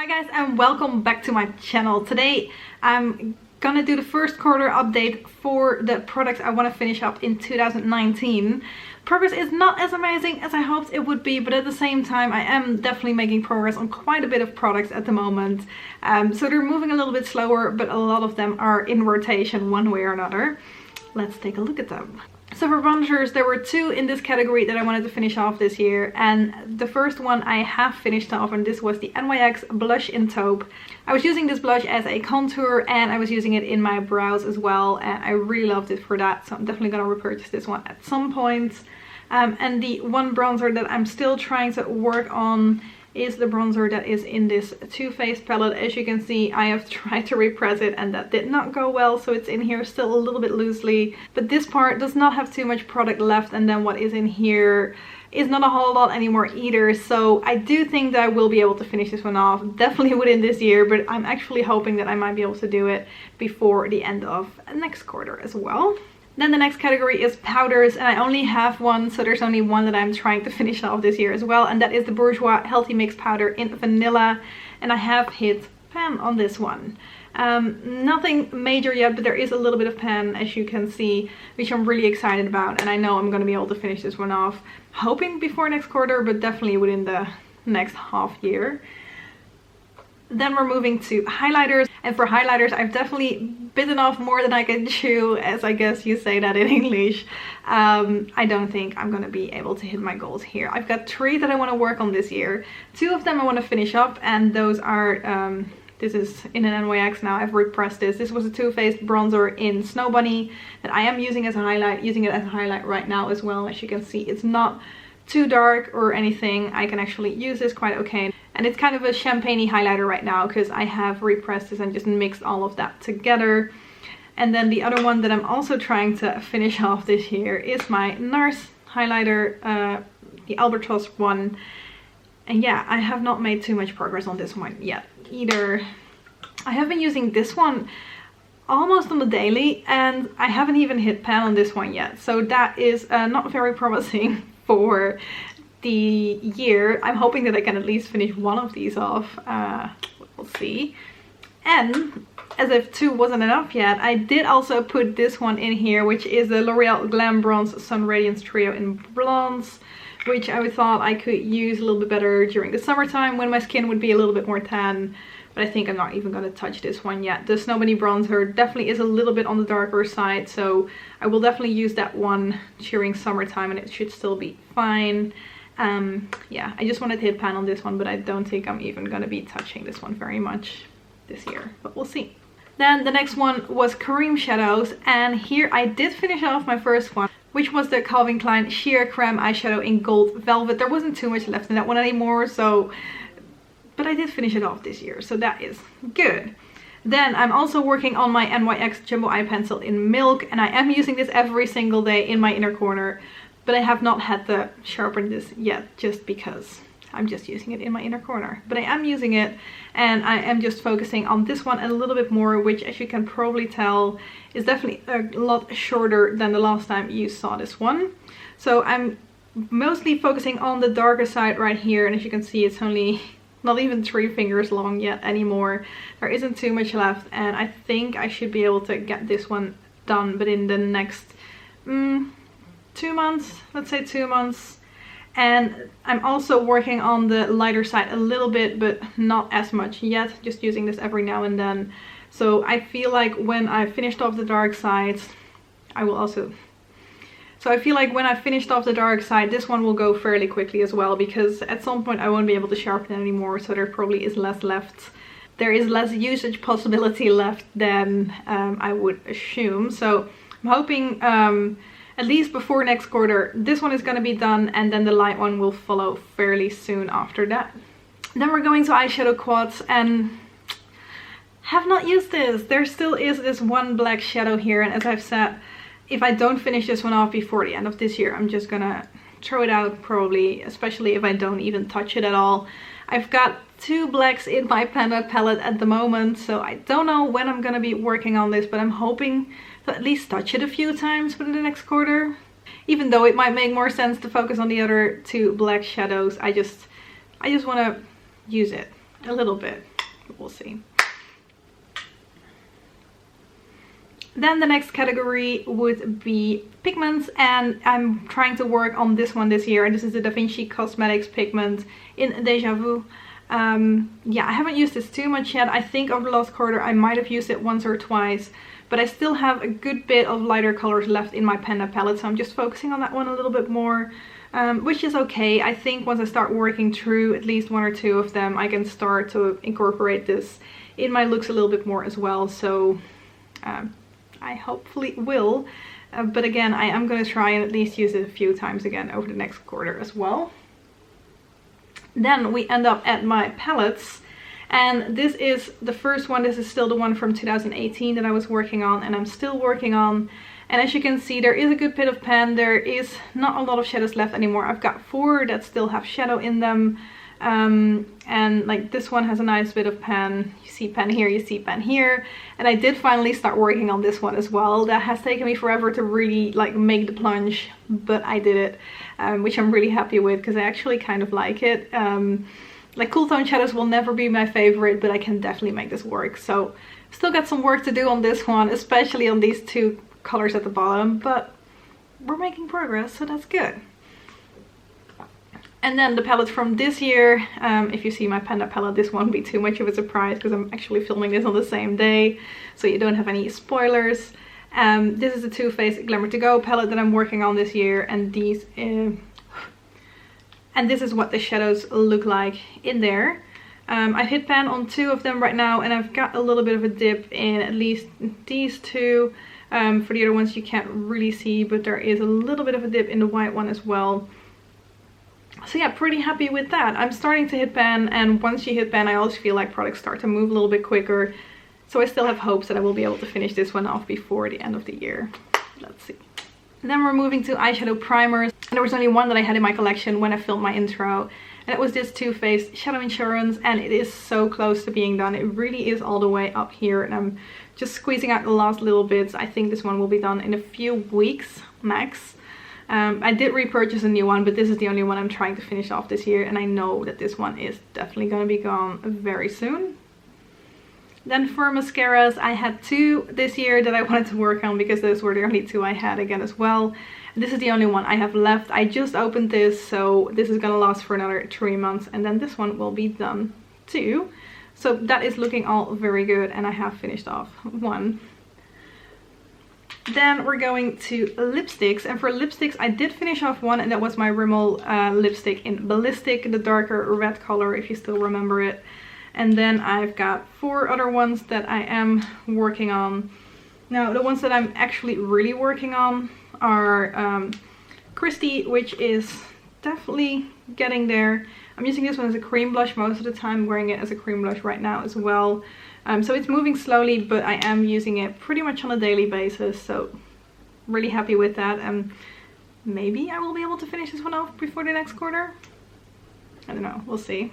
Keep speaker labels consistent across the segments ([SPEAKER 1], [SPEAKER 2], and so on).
[SPEAKER 1] Hi guys, and welcome back to my channel. Today I'm gonna do the first quarter update for the products I want to finish up in 2019. Progress is not as amazing as I hoped it would be, but at the same time I am definitely making progress on quite a bit of products at the moment. So they're moving a little bit slower, but a lot of them are in rotation one way or another. Let's take a look at them. So for bronzers, there were two in this category that I wanted to finish off this year, and the first one I have finished off, and this was the NYX blush in Taupe. I was using this blush as a contour and I was using it in my brows as well, and I really loved it for that, so I'm definitely gonna repurchase this one at some point. And the one bronzer that I'm still trying to work on is the bronzer that is in this Too Faced palette. As you can see, I have tried to repress it and that did not go well, so it's in here still a little bit loosely. But this part does not have too much product left, and then what is in here is not a whole lot anymore either. So I do think that I will be able to finish this one off, definitely within this year, but I'm actually hoping that I might be able to do it before the end of next quarter as well. Then the next category is powders, and I only have one, so there's only one that I'm trying to finish off this year as well, and that is the Bourjois Healthy Mix Powder in Vanilla, and I have hit pan on this one. Nothing major yet, but there is a little bit of pan, as you can see, which I'm really excited about, and I know I'm going to be able to finish this one off, hoping before next quarter, but definitely within the next half year. Then we're moving to highlighters, and for highlighters I've definitely bitten off more than I can chew, as I guess you say that in English. I don't think I'm gonna be able to hit my goals here. I've got 3 that I want to work on this year. 2 of them I want to finish up, and those are this is in an NYX now. I've repressed this. This was a Too Faced bronzer in Snow Bunny that I am using as a highlight, using it as a highlight right now as well. As you can see, it's not too dark or anything. I can actually use this quite okay, and it's kind of a champagne-y highlighter right now because I have repressed this and just mixed all of that together. And then the other one that I'm also trying to finish off this year is my NARS highlighter, the Albatros one. And yeah, I have not made too much progress on this one yet either. I have been using this one almost on the daily, and I haven't even hit pan on this one yet, so that is not very promising for the year. I'm hoping that I can at least finish one of these off. We'll see. And as if 2 wasn't enough yet, I did also put this one in here, which is the L'Oreal Glam Bronze Sun Radiance Trio in Bronze, which I thought I could use a little bit better during the summertime when my skin would be a little bit more tan. But I think I'm not even going to touch this one yet. The Snow Bunny bronzer definitely is a little bit on the darker side, so I will definitely use that one during summertime and it should still be fine. Yeah, I just wanted to hit pan on this one, but I don't think I'm even going to be touching this one very much this year, but we'll see. Then the next one was Cream shadows, and here I did finish off my first one, which was the Klein Sheer Creme eyeshadow in Gold Velvet. There wasn't too much left in that one anymore, so but I did finish it off this year, so that is good. Then I'm also working on my NYX Jumbo Eye Pencil in Milk, and I am using this every single day in my inner corner, but I have not had to sharpen this yet just because I'm just using it in my inner corner. But I am using it, and I am just focusing on this one a little bit more, which, as you can probably tell, is definitely a lot shorter than the last time you saw this one. So I'm mostly focusing on the darker side right here, and as you can see, it's only not even 3 fingers long yet anymore. There isn't too much left, and I think I should be able to get this one done, but in the next 2 months, let's say 2 months. And I'm also working on the lighter side a little bit, but not as much yet, just using this every now and then. So I feel like when I've finished off the dark sides, I will also... So I feel like when I've finished off the dark side, this one will go fairly quickly as well, because at some point I won't be able to sharpen it anymore, so there probably is less left. There is less usage possibility left than I would assume. So I'm hoping at least before next quarter this one is going to be done, and then the light one will follow fairly soon after that. Then we're going to eyeshadow quads, and have not used this. There still is this one black shadow here, and as I've said, if I don't finish this one off before the end of this year, I'm just gonna throw it out probably, especially if I don't even touch it at all. I've got 2 blacks in my Panda palette at the moment, so I don't know when I'm gonna be working on this, but I'm hoping to at least touch it a few times within the next quarter. Even though it might make more sense to focus on the other 2 black shadows, I just want to use it. a little bit. We'll see. Then the next category would be pigments, and I'm trying to work on this one this year, and this is the Da Vinci Cosmetics pigment in Dejavous. Yeah, I haven't used this too much yet. I think over the last quarter I might have used it once or twice, but I still have a good bit of lighter colors left in my Panda palette, so I'm just focusing on that one a little bit more, which is okay. I think once I start working through at least one or two of them, I can start to incorporate this in my looks a little bit more as well, so I hopefully will. But again, I am going to try and at least use it a few times again over the next quarter as well. Then we end up at my palettes, and this is the first one. This is still the one from 2018 that I was working on, and I'm still working on. And as you can see, there is a good bit of pan. There is not a lot of shadows left anymore. I've got 4 that still have shadow in them. And like this one has a nice bit of pan. You see pan here, you see pan here. And I did finally start working on this one as well. That has taken me forever to really like make the plunge, but I did it, which I'm really happy with because I actually kind of like it. Like cool tone shadows will never be my favorite, but I can definitely make this work. So still got some work to do on this one, especially on these 2 colors at the bottom, but we're making progress, so that's good. And then the palette from this year, if you see my Panda palette, this won't be too much of a surprise because I'm actually filming this on the same day, so you don't have any spoilers. This is the Too Faced Glamour To Go palette that I'm working on this year, and these, and this is what the shadows look like in there. I've hit pan on 2 of them right now, and I've got a little bit of a dip in at least these 2. For the other ones you can't really see, but there is a little bit of a dip in the white one as well. So yeah, pretty happy with that. I'm starting to hit pan, and once you hit pan I always feel like products start to move a little bit quicker. So I still have hopes that I will be able to finish this one off before the end of the year. Let's see. Then we're moving to eyeshadow primers. And there was only one that I had in my collection when I filmed my intro. And it was this Too Faced Shadow Insurance, and it is so close to being done. It really is all the way up here, and I'm just squeezing out the last little bits. I think this one will be done in a few weeks max. I did repurchase a new one, but this is the only one I'm trying to finish off this year, and I know that this one is definitely going to be gone very soon. Then for mascaras, I had 2 this year that I wanted to work on because those were the only 2 I had again as well. This is the only one I have left. I just opened this, so this is going to last for another 3 months, and then this one will be done too. So that is looking all very good, and I have finished off one. Then we're going to lipsticks, and for lipsticks I did finish off one, and that was my Rimmel lipstick in Balistic, the darker red color, if you still remember it. And then I've got 4 other ones that I am working on. Now the ones that I'm actually really working on are Christy, which is definitely getting there. I'm using this one as a cream blush most of the time. I'm wearing it as a cream blush right now as well. So it's moving slowly, but I am using it pretty much on a daily basis, so really happy with that. Maybe I will be able to finish this one off before the next quarter. I don't know, we'll see.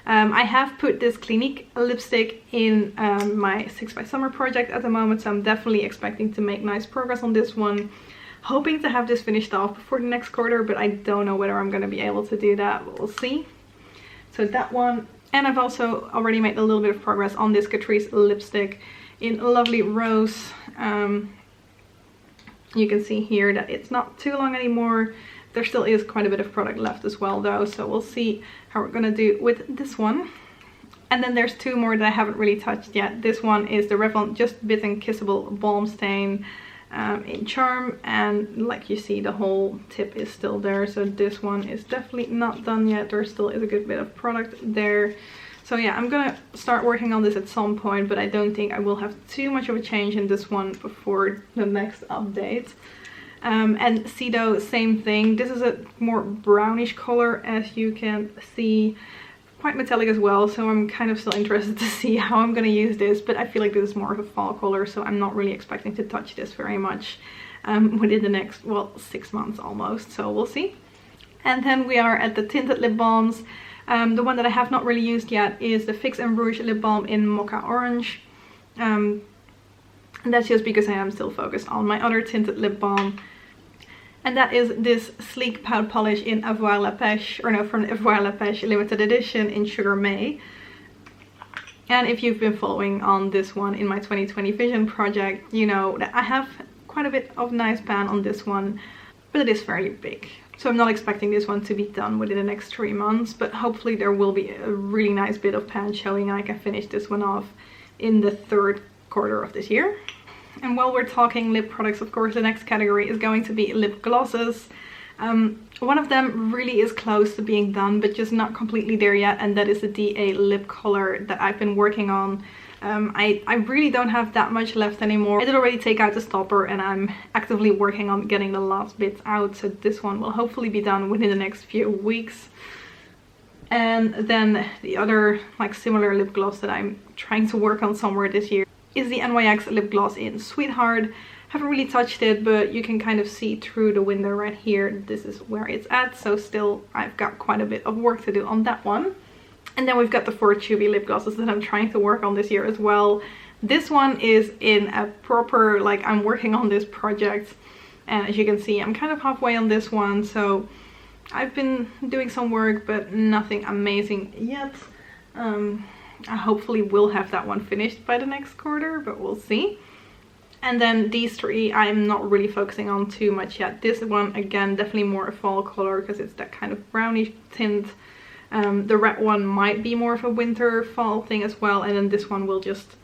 [SPEAKER 1] I have put this Clinique lipstick in my 6 by Summer project at the moment, so I'm definitely expecting to make nice progress on this one. Hoping to have this finished off before the next quarter, but I don't know whether I'm going to be able to do that, but we'll see. So that one. And I've also already made a little bit of progress on this Catrice lipstick in Lovely Rose. You can see here that it's not too long anymore. There still is quite a bit of product left as well though, so we'll see how we're gonna do with this one. And then there's 2 more that I haven't really touched yet. This one is the Revlon Just Bitten Kissable Balm Stain in Charm, and like you see the whole tip is still there, so this one is definitely not done yet. There still is a good bit of product there. So yeah, I'm gonna start working on this at some point, but I don't think I will have too much of a change in this one before the next update. And Cedo, same thing. This is a more brownish color, as you can see. Quite metallic as well, so I'm kind of still interested to see how I'm going to use this, but I feel like this is more of a fall color, so I'm not really expecting to touch this very much within the next, well, 6 months almost, so we'll see. And then we are at the tinted lip balms. The one that I have not really used yet is the Fix and Rouge lip balm in Mocha Orange. And that's just because I am still focused on my other tinted lip balm. And that is this sleek pout polish in Avoir La Pêche, or no, from the Avoir La Pêche limited edition in Sugar May. And if you've been following on this one in my 2020 vision project, you know that I have quite a bit of nice pan on this one, but it is fairly big. So I'm not expecting this one to be done within the next 3 months, but hopefully there will be a really nice bit of pan showing and I can finish this one off in the 3rd quarter of this year. And while we're talking lip products, of course, the next category is going to be lip glosses. One of them really is close to being done, but just not completely there yet, and that is the DA lip color that I've been working on. I really don't have that much left anymore. I did already take out the stopper and I'm actively working on getting the last bits out, so this one will hopefully be done within the next few weeks. And then the other like similar lip gloss that I'm trying to work on somewhere this year is the NYX lip gloss in Sweetheart. Haven't really touched it, but you can kind of see through the window right here. This is where it's at, so still I've got quite a bit of work to do on that one. And then we've got the 4 chubby lip glosses that I'm trying to work on this year as well. This one is in a proper, like, I'm working on this project, and as you can see I'm kind of halfway on this one, so I've been doing some work but nothing amazing yet. I hopefully will have that one finished by the next quarter, but we'll see. And then these 3 I'm not really focusing on too much yet. This one, again, definitely more a fall color because it's that kind of brownish tint. The red one might be more of a winter fall thing as well. And then this one will just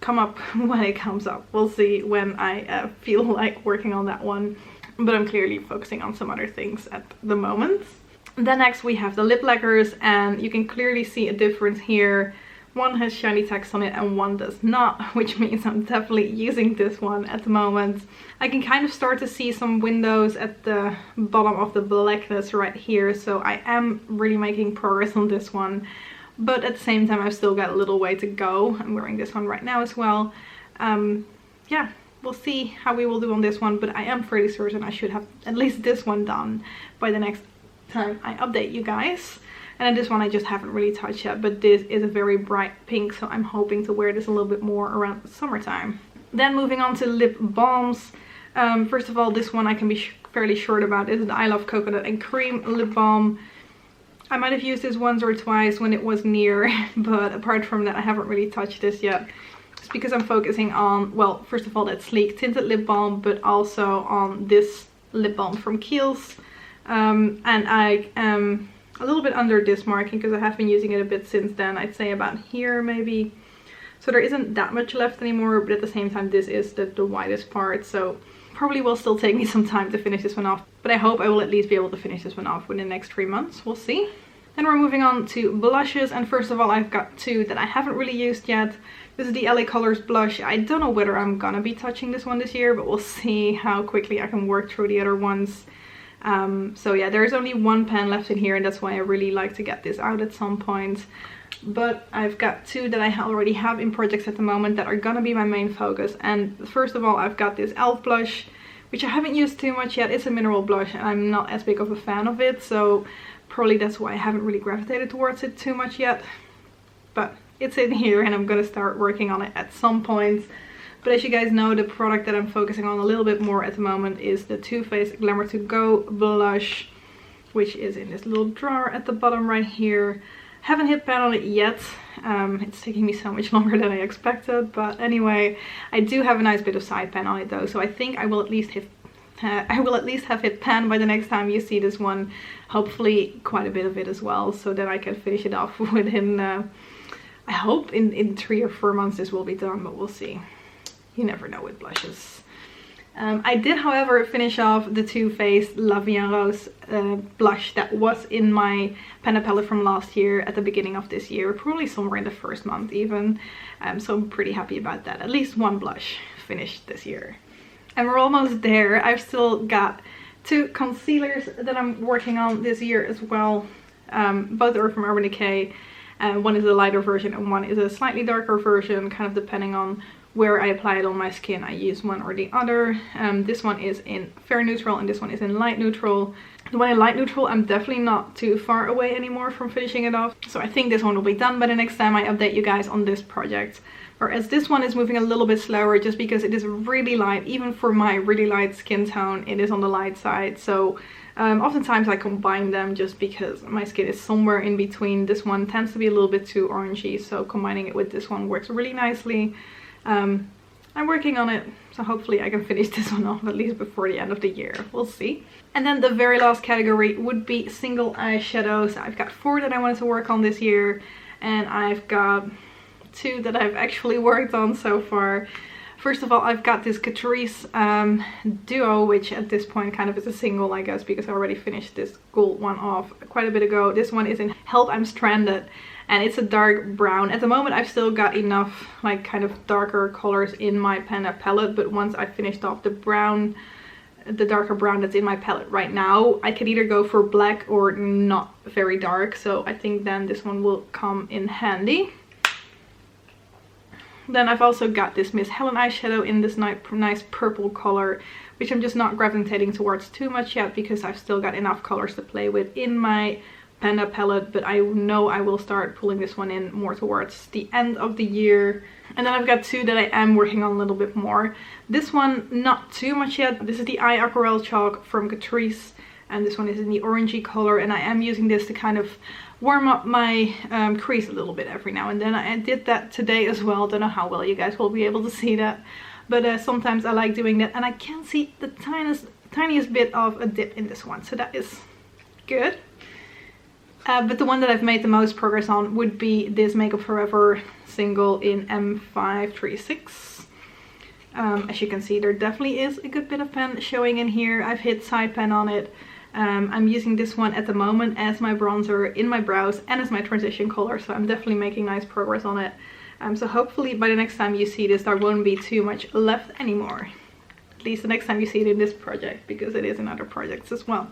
[SPEAKER 1] come up when it comes up. We'll see when I feel like working on that one. But I'm clearly focusing on some other things at the moment. Then next we have the lip lacquers, and you can clearly see a difference here. One has shiny text on it and one does not, which means I'm definitely using this one at the moment. I can kind of start to see some windows at the bottom of the blackness right here, so I am really making progress on this one. But at the same time I've still got a little way to go. I'm wearing this one right now as well. Yeah, we'll see how we will do on this one, but I am fairly certain I should have at least this one done by the next time I update you guys. And then this one I just haven't really touched yet, but this is a very bright pink, so I'm hoping to wear this a little bit more around summertime. Then moving on to lip balms. First of all, this one I can be fairly short about. This is the I Love Coconut and Cream lip balm. I might have used this once or twice when it was near, but apart from that I haven't really touched this yet. It's because I'm focusing on, well, first of all, that sleek tinted lip balm, but also on this lip balm from Kiehl's. And I am a little bit under this marking because I have been using it a bit since then. I'd say about here maybe. So there isn't that much left anymore, but at the same time this is the widest part, so probably will still take me some time to finish this one off. But I hope I will at least be able to finish this one off within the next 3 months. We'll see. Then we're moving on to blushes, and first of all I've got 2 that I haven't really used yet. This is the LA Colors blush. I don't know whether I'm gonna be touching this one this year, but we'll see how quickly I can work through the other ones. So yeah, there's only 1 pan left in here, and that's why I really like to get this out at some point. But I've got 2 that I already have in projects at the moment that are gonna be my main focus. And first of all I've got this e.l.f. blush, which I haven't used too much yet. It's a mineral blush and I'm not as big of a fan of it, so probably that's why I haven't really gravitated towards it too much yet. But it's in here and I'm gonna start working on it at some point. But as you guys know, the product that I'm focusing on a little bit more at the moment is the Too Faced Glamour To Go blush, which is in this little drawer at the bottom right here. Haven't hit pan on it yet. It's taking me so much longer than I expected, but anyway, I do have a nice bit of side pan on it though, so I think I will at least have hit pan by the next time you see this one. Hopefully quite a bit of it as well, so that I can finish it off within, I hope in 3 or 4 months this will be done, but we'll see. You never know with blushes. I did, however, finish off the Too Faced La Vie en Rose blush that was in my pan palette from last year at the beginning of this year, probably somewhere in the 1st month even. So I'm pretty happy about that. At least 1 blush finished this year. And we're almost there. I've still got 2 concealers that I'm working on this year as well. Both are from Urban Decay. One is a lighter version and one is a slightly darker version, kind of depending on where I apply it on my skin. I use one or the other. This one is in fair neutral and this one is in light neutral. The one in light neutral, I'm definitely not too far away anymore from finishing it off, so I think this one will be done by the next time I update you guys on this project. Whereas this one is moving a little bit slower just because it is really light. Even for my really light skin tone, it is on the light side, so Oftentimes I combine them just because my skin is somewhere in between. This one tends to be a little bit too orangey, so combining it with this one works really nicely. I'm working on it, so hopefully I can finish this one off at least before the end of the year. We'll see. And then the very last category would be single eyeshadows. I've got 4 that I wanted to work on this year, and I've got 2 that I've actually worked on so far. First of all, I've got this Catrice Duo, which at this point kind of is a single, I guess, because I already finished this gold one off quite a bit ago. This one is in Help I'm Stranded, and it's a dark brown. At the moment I've still got enough like kind of darker colors in my Panda palette, but once I finished off the brown, the darker brown that's in my palette right now, I could either go for black or not very dark, so I think then this one will come in handy. Then I've also got this Miss Helen eyeshadow in this nice purple color, which I'm just not gravitating towards too much yet because I've still got enough colors to play with in my Panda palette, but I know I will start pulling this one in more towards the end of the year. And then I've got 2 that I am working on a little bit more. This one not too much yet. This is the Eye Aquarelle Chalk from Catrice, and this one is in the orangey color, and I am using this to kind of warm up my crease a little bit every now and then. I did that today as well. Don't know how well you guys will be able to see that, but sometimes I like doing that, and I can see the tiniest bit of a dip in this one, so that is good. But the one that I've made the most progress on would be this Makeup Forever single in M536. As you can see, there definitely is a good bit of pen showing in here. I've hit side pen on it. I'm using this one at the moment as my bronzer in my brows and as my transition color, so I'm definitely making nice progress on it. So hopefully by the next time you see this, there won't be too much left anymore. At least the next time you see it in this project, because it is in other projects as well.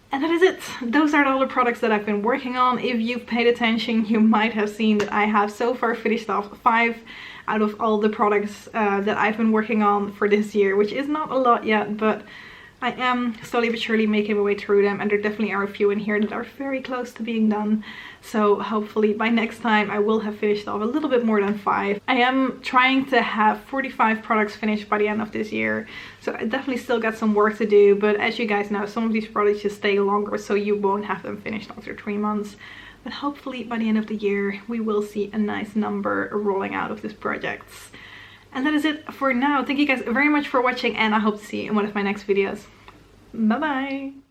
[SPEAKER 1] And that is it. Those are all the products that I've been working on. If you've paid attention, you might have seen that I have so far finished off 5 out of all the products that I've been working on for this year, which is not a lot yet, but I am slowly but surely making my way through them, and there definitely are a few in here that are very close to being done. So hopefully by next time I will have finished off a little bit more than 5. I am trying to have 45 products finished by the end of this year, so I definitely still got some work to do, but as you guys know, some of these products just stay longer, so you won't have them finished after 3 months. But hopefully by the end of the year we will see a nice number rolling out of these projects. And that is it for now. Thank you guys very much for watching, and I hope to see you in one of my next videos. Bye bye!